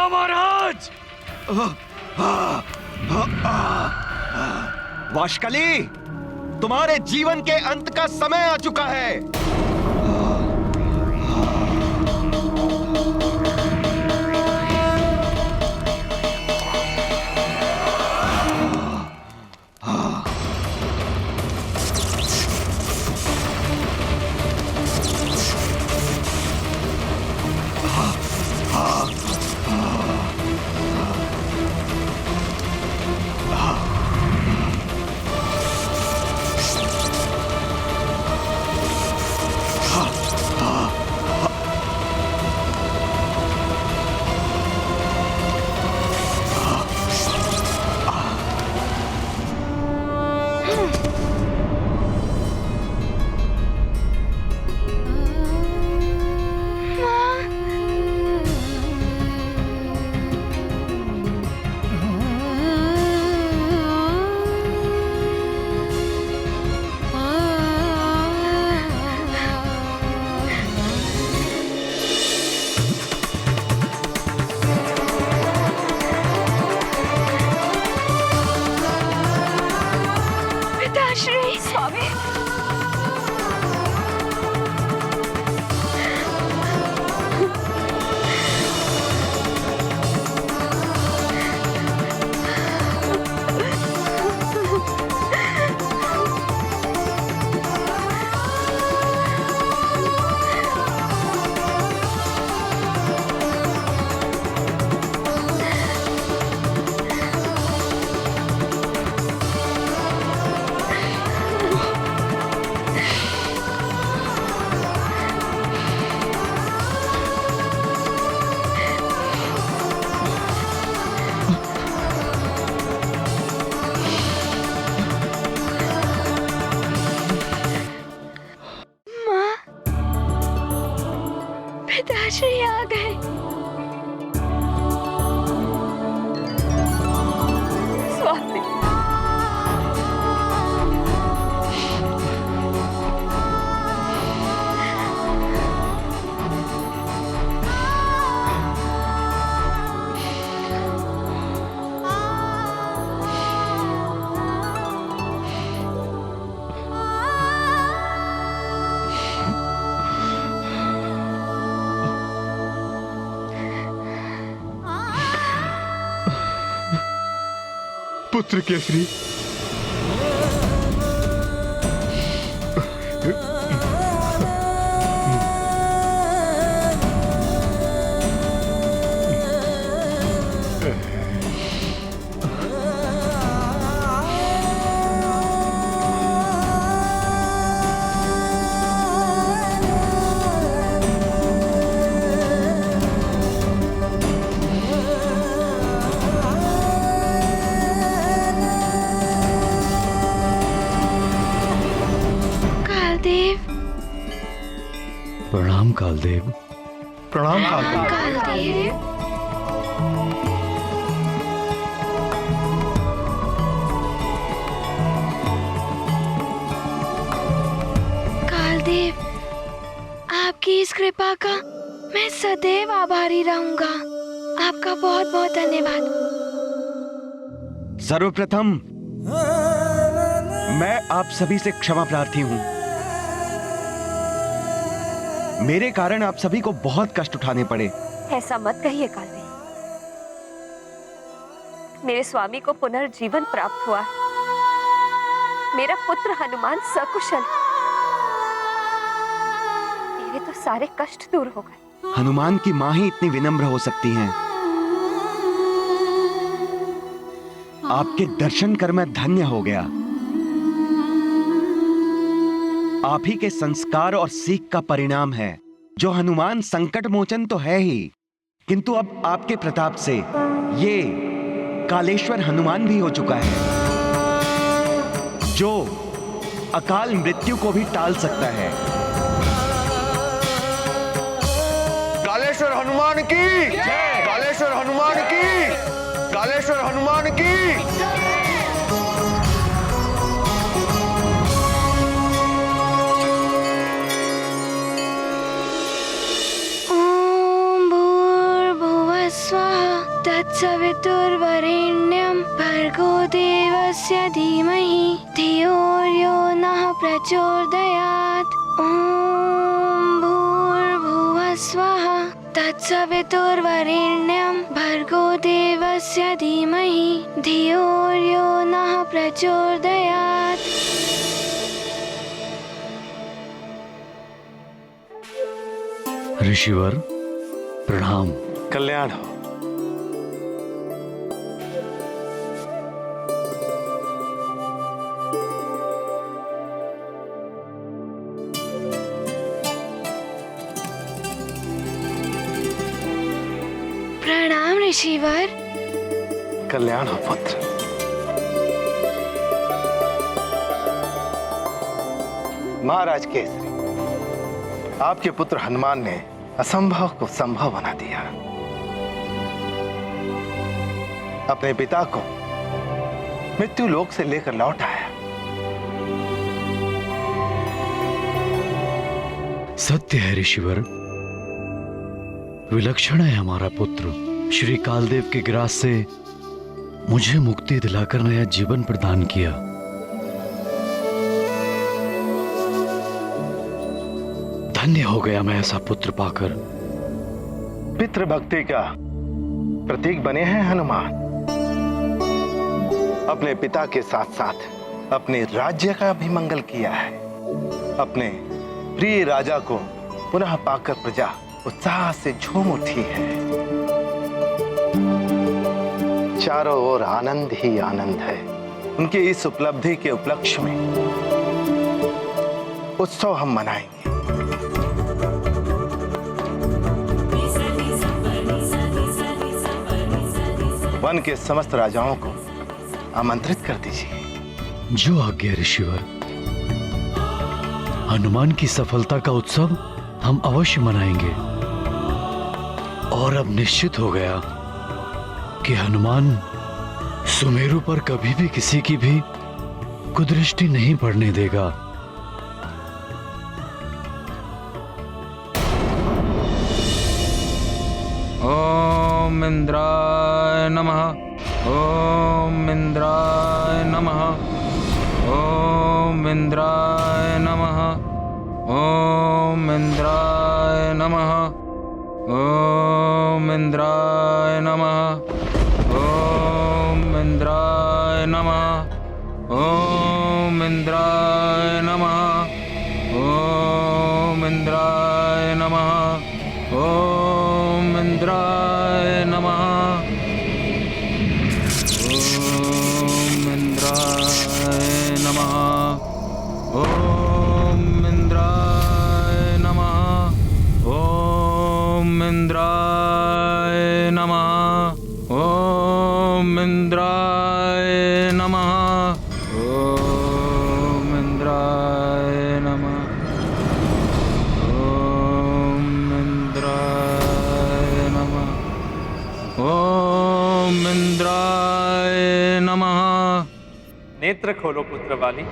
महाराज। वाशकली, तुम्हारे जीवन के अंत का समय आ चुका है। पिताश्री आ गए। स्वामी, पुत्र केसरी, प्रणाम कालदेव। प्रणाम कालदेव। कालदेव, कालदेव, आपकी इस कृपा का मैं सदैव आभारी रहूंगा। आपका बहुत बहुत धन्यवाद। सर्वप्रथम मैं आप सभी से क्षमा प्रार्थी हूं। मेरे कारण आप सभी को बहुत कष्ट उठाने पड़े। ऐसा मत कहिए कालदेव। मेरे स्वामी को पुनर्जीवन प्राप्त हुआ। मेरा पुत्र हनुमान सकुशल। मेरे तो सारे कष्ट दूर हो गए। हनुमान की मां ही इतनी विनम्र हो सकती हैं। आपके दर्शन कर मैं धन्य हो गया। आप ही के संस्कार और सीख का परिणाम है। जो हनुमान संकट मोचन तो है ही, किंतु अब आपके प्रताप से ये कालेश्वर हनुमान भी हो चुका है, जो अकाल मृत्यु को भी टाल सकता है। कालेश्वर हनुमान की जय। कालेश्वर हनुमान की। कालेश्वर हनुमान की। ओम भूर्भुवः स्वः देवस्य धीमहि धियो यो नः प्रचोदयात्। ॐ भूर्भुवः स्वः तत्सवितुर्वरेण्यं भर्गो देवस्य धीमहि धियो यो नः प्रचोदयात्। ऋषिवर प्रणाम। कल्याण हो। प्रणाम ऋषिवर। कल्याण हो पुत्र। महाराज केसरी, आपके पुत्र हनुमान ने असंभव को संभव बना दिया। अपने पिता को मृत्यु लोक से लेकर लौट आया। सत्य है ऋषिवर, विलक्षण है हमारा पुत्र। श्री कालदेव के ग्रास से मुझे मुक्ति दिलाकर नया जीवन प्रदान किया। धन्य हो गया मैं ऐसा पुत्र पाकर। पितृभक्ति का प्रतीक बने हैं हनुमान। अपने पिता के साथ साथ अपने राज्य का भी मंगल किया है। अपने प्रिय राजा को पुनः पाकर प्रजा उत्साह से झूम उठी है। चारों ओर आनंद ही आनंद है। उनकी इस उपलब्धि के उपलक्ष्य में उत्सव हम मनाएंगे। वन के समस्त राजाओं को आमंत्रित कर दीजिए। जो आज्ञा ऋषिवर। हनुमान की सफलता का उत्सव हम अवश्य मनाएंगे। और अब निश्चित हो गया कि हनुमान सुमेरु पर कभी भी किसी की भी कुदृष्टि नहीं पड़ने देगा। ओम इंद्राय नमः। ओम इंद्राय नमः। ओम इंद्राय नमः। ओम इंद्राय नमः। ओम इंद्राय नमः। ओम इंद्राय नमः। ओम इंद्राय नमः। ओम इंद्राय नमः। ओम इंद्राय नमः। ओम इंद्राय नमः। ओम इंद्राय नमः। ओम इंद्राय नमः। ओम इंद्राय नमः। ओम इंद्राय नमः। ओम इंद्राय नमः। ओम इंद्राय नमः। नेत्र खोलो पुत्र वाली।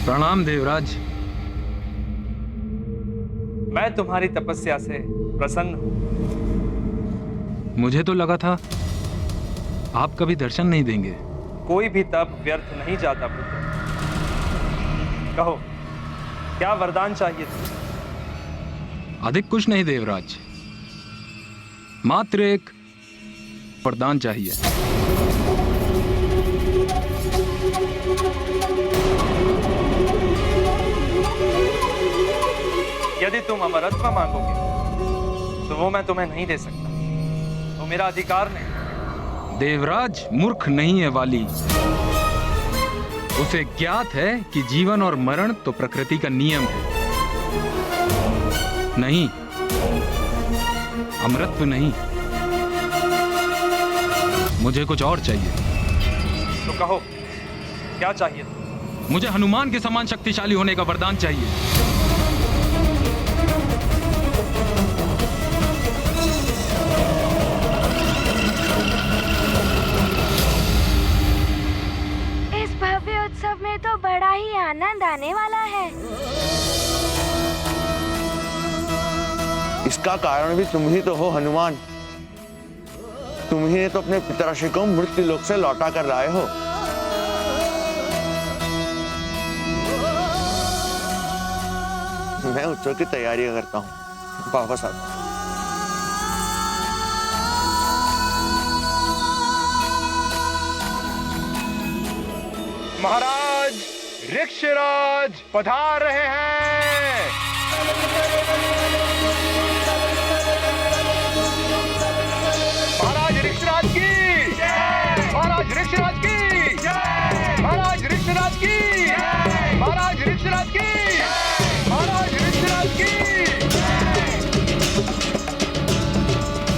प्रणाम देवराज। मैं तुम्हारी तपस्या से प्रसन्न हूं। मुझे तो लगा था आप कभी दर्शन नहीं देंगे। कोई भी तप व्यर्थ नहीं जाता पुत्र। कहो, क्या वरदान चाहिए था? अधिक कुछ नहीं देवराज, मात्र एक वरदान चाहिए। यदि तुम अमरत्व मांगोगे तो वो मैं तुम्हें नहीं दे सकता। वो मेरा अधिकार नहीं। देवराज मूर्ख नहीं है वाली। उसे ज्ञात है कि जीवन और मरण तो प्रकृति का नियम है। नहीं, अमरत्व नहीं, मुझे कुछ और चाहिए। तो कहो, क्या चाहिए? मुझे हनुमान के समान शक्तिशाली होने का वरदान चाहिए। आने वाला है। इसका कारण भी तुम ही तो हो हनुमान। तुम ही तो अपने पितराशि को मृत्यु लोक से लौटा कर लाए हो। मैं उत्सव की तैयारी करता हूँ, वापस आता हूँ। महाराज ऋक्षराज पधार रहे हैं। महाराज ऋक्षराज की, महाराज ऋक्षराज की, महाराज ऋक्षराज की, महाराज ऋक्षराज की, महाराज ऋक्षराज की।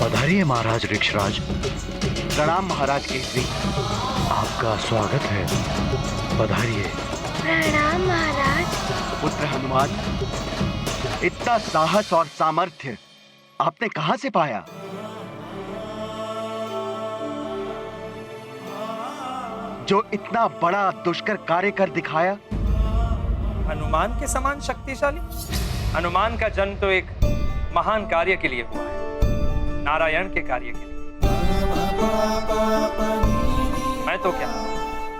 पधारिए महाराज ऋक्षराज। प्रणाम महाराज केसरी। आपका स्वागत है, पधारिए। प्रणाम महाराज। पुत्र हनुमान, इतना साहस और सामर्थ्य आपने कहां से पाया? जो इतना बड़ा दुष्कर कार्य कर दिखाया। हनुमान के समान शक्तिशाली? हनुमान का जन्म तो एक महान कार्य के लिए हुआ है, नारायण के कार्य के लिए। मैं तो क्या,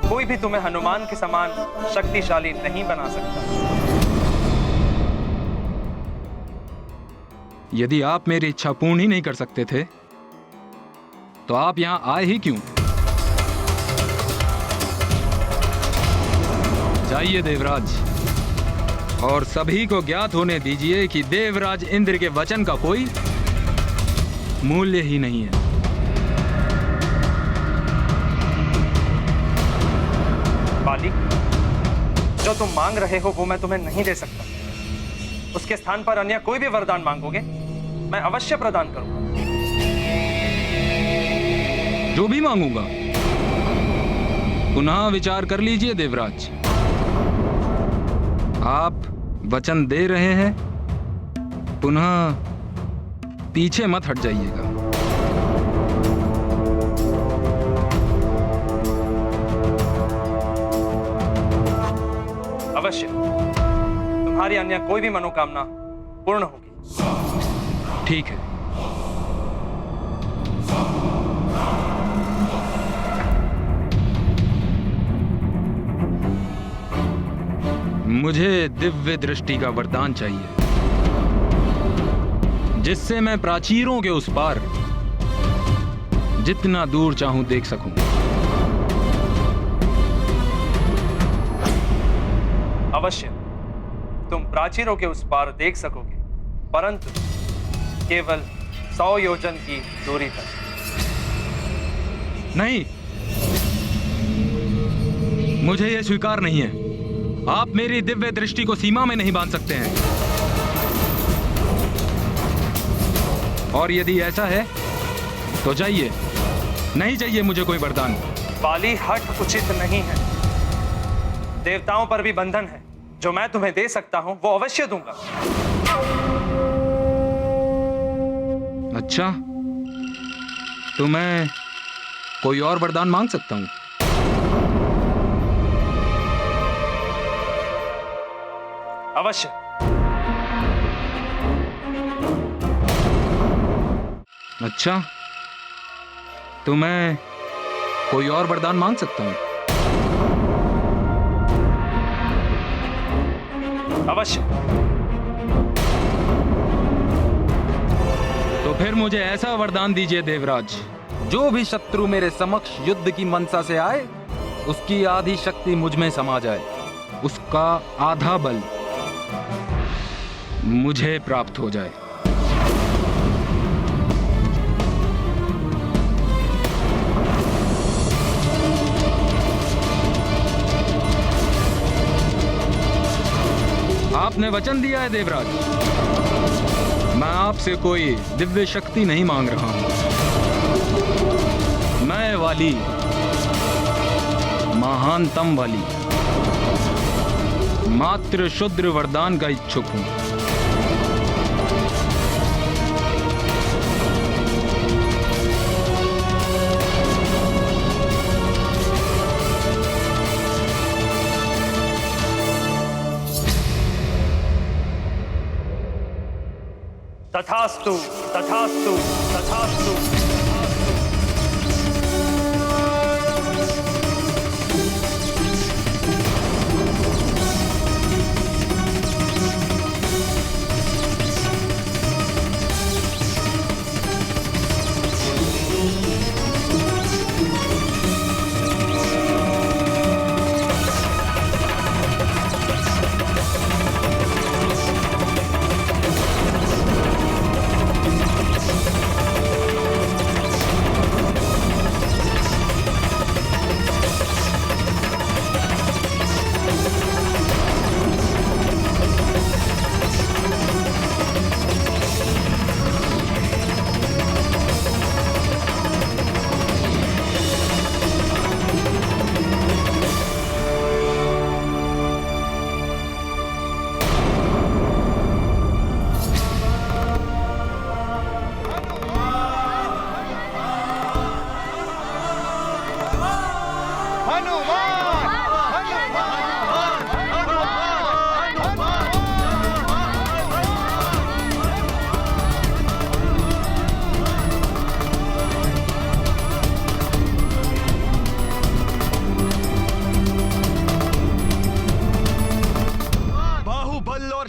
कोई भी तुम्हें हनुमान के समान शक्तिशाली नहीं बना सकता। यदि आप मेरी इच्छा पूर्ण ही नहीं कर सकते थे तो आप यहां आए ही क्यों? जाइए देवराज, और सभी को ज्ञात होने दीजिए कि देवराज इंद्र के वचन का कोई मूल्य ही नहीं है। बाली, जो तुम मांग रहे हो वो मैं तुम्हें नहीं दे सकता। उसके स्थान पर अन्य कोई भी वरदान मांगोगे, मैं अवश्य प्रदान करूंगा। जो भी मांगूंगा, पुनः विचार कर लीजिए देवराज। आप वचन दे रहे हैं, पुनः पीछे मत हट जाइएगा। अवश्य तुम्हारी अन्य कोई भी मनोकामना पूर्ण होगी। ठीक है। मुझे दिव्य दृष्टि का वरदान चाहिए, जिससे मैं प्राचीरों के उस पार जितना दूर चाहूं देख सकूं। अवश्य तुम प्राचीरों के उस पार देख सकोगे, परंतु केवल 100 योजन की दूरी तक। नहीं, मुझे यह स्वीकार नहीं है। आप मेरी दिव्य दृष्टि को सीमा में नहीं बांध सकते हैं। और यदि ऐसा है तो जाइए, नहीं चाहिए मुझे कोई वरदान। बाली, हट उचित नहीं है। देवताओं पर भी बंधन है, जो मैं तुम्हें दे सकता हूं वो अवश्य दूंगा। अच्छा, तो मैं कोई और वरदान मांग सकता हूं? अवश्य। अच्छा, तो मैं कोई और वरदान मांग सकता हूं? अवश्य। तो फिर मुझे ऐसा वरदान दीजिए देवराज, जो भी शत्रु मेरे समक्ष युद्ध की मनसा से आए, उसकी आधी शक्ति मुझ में समा जाए, उसका आधा बल मुझे प्राप्त हो जाए। आपने वचन दिया है देवराज, मैं आपसे कोई दिव्य शक्ति नहीं मांग रहा हूं। मैं वाली, महानतम वाली, मात्र शुद्र वरदान का इच्छुक हूं। तथास्तु तथास्तु तथास्तु।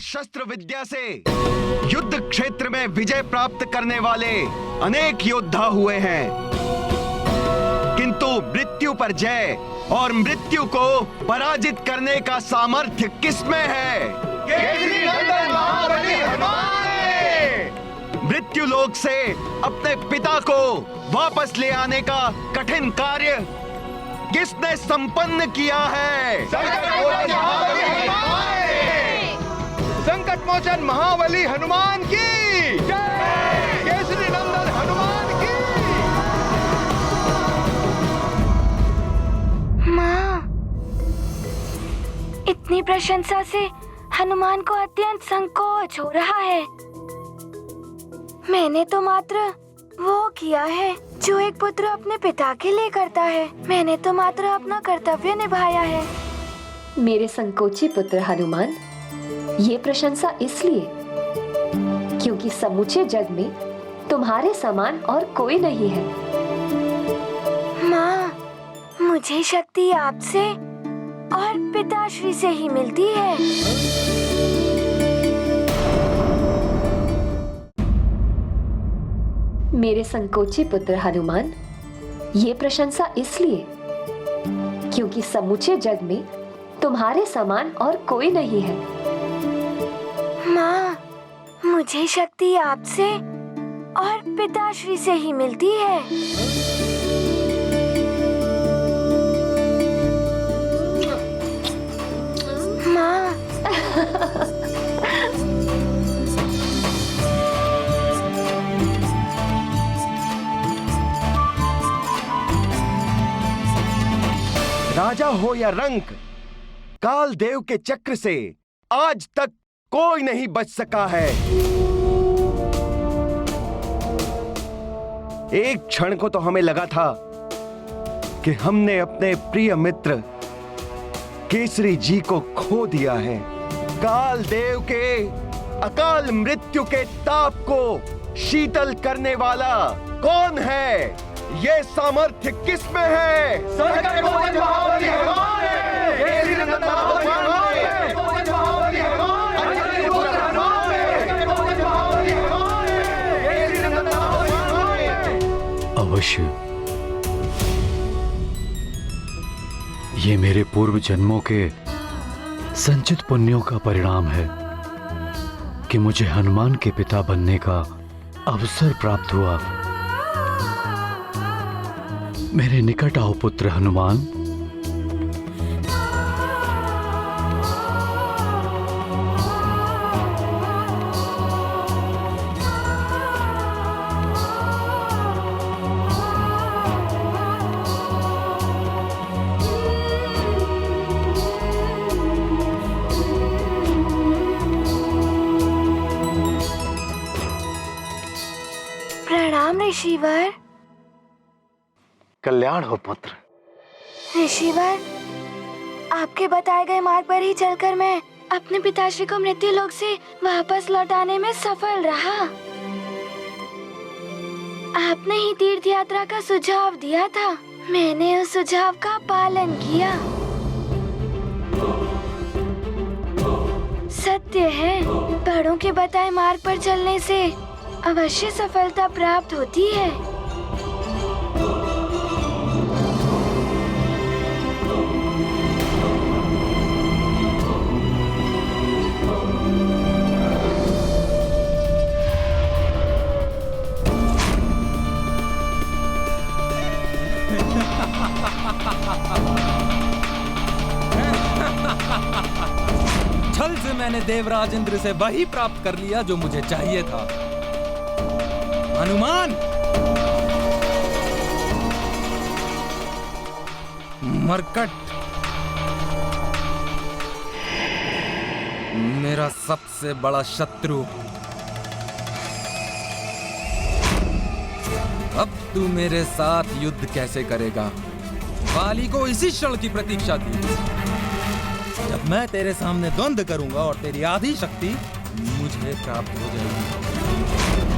शस्त्र विद्या से युद्ध क्षेत्र में विजय प्राप्त करने वाले अनेक योद्धा हुए हैं, किंतु मृत्यु पर जय और मृत्यु को पराजित करने का सामर्थ्य किसमें है? केसरी नंदन महाबली हनुमान ने मृत्यु लोक से अपने पिता को वापस ले आने का कठिन कार्य किसने संपन्न किया है? संकट मोचन महाबली हनुमान की जय। केसरी नंदन हनुमान की। माँ, इतनी प्रशंसा से हनुमान को अत्यंत संकोच हो रहा है। मैंने तो मात्र वो किया है जो एक पुत्र अपने पिता के लिए करता है। मैंने तो मात्र अपना कर्तव्य निभाया है। मेरे संकोची पुत्र हनुमान, ये प्रशंसा इसलिए क्योंकि समूचे जग में तुम्हारे समान और कोई नहीं है। माँ, मुझे शक्ति आपसे और पिताश्री से ही मिलती है। मेरे संकोची पुत्र हनुमान, ये प्रशंसा इसलिए क्योंकि समूचे जग में तुम्हारे समान और कोई नहीं है। माँ, मुझे शक्ति आपसे और पिताश्री से ही मिलती है। माँ, राजा हो या रंक, काल देव के चक्र से आज तक कोई नहीं बच सका है। एक क्षण को तो हमें लगा था कि हमने अपने प्रिय मित्र केसरी जी को खो दिया है। काल देव के अकाल मृत्यु के ताप को शीतल करने वाला कौन है? ये सामर्थ्य किसमें है? संकट मोचन महाबली हनुमान है। केसरी नंदन महाबली हनुमान है। महाबली हनुमान है। अवश्य ये मेरे पूर्व जन्मों के संचित पुण्यों का परिणाम है कि मुझे हनुमान के पिता बनने का अवसर प्राप्त हुआ। मेरे निकट आओ पुत्र हनुमान। प्रणाम ऋषिवर। कल्याण हो पुत्र। ऋषिवर, आपके बताए गए मार्ग पर ही चलकर मैं अपने पिताश्री को मृत्यु लोक से वापस लौटाने में सफल रहा। आपने ही तीर्थ यात्रा का सुझाव दिया था, मैंने उस सुझाव का पालन किया। सत्य है, बड़ों के बताए मार्ग पर चलने से अवश्य सफलता प्राप्त होती है। छल से मैंने देवराज इंद्र से वही प्राप्त कर लिया जो मुझे चाहिए था। हनुमान, मरकट मेरा सबसे बड़ा शत्रु। अब तू मेरे साथ युद्ध कैसे करेगा? वाली को इसी क्षण की प्रतीक्षा थी जब मैं तेरे सामने द्वंद्व करूंगा और तेरी आधी शक्ति मुझे प्राप्त हो जाएगी।